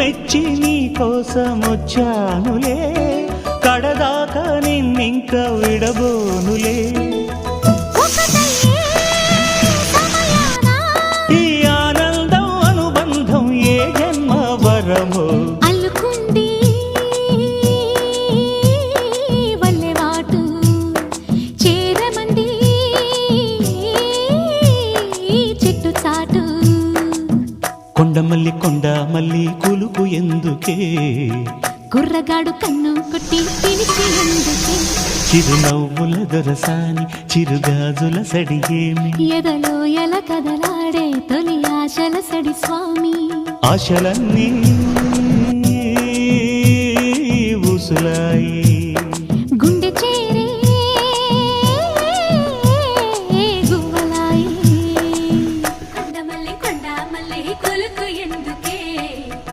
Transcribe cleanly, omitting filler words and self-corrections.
మెచ్చి నీ కోసం వచ్చానులే, కడదాకా నిన్నింక విడబోనులే. ఈ ఆనందం అనుబంధం ఏ జన్మ వరమో అల్లుకుంది వల్లెవాటు చేరమంది చెట్టు చాటు. కొండమల్లి కొండమల్లి కులుకు ఎందుకే, కుర్రగాడు కన్ను కొట్టి పిలిచి ఎందుకే, చిరునవ్వుల దొరసాని చిరుగాజుల సడిగేమి, ఎదలో ఎల కదలాడే తొలి ఆశల సడి స్వామి. ఆశలన్నీ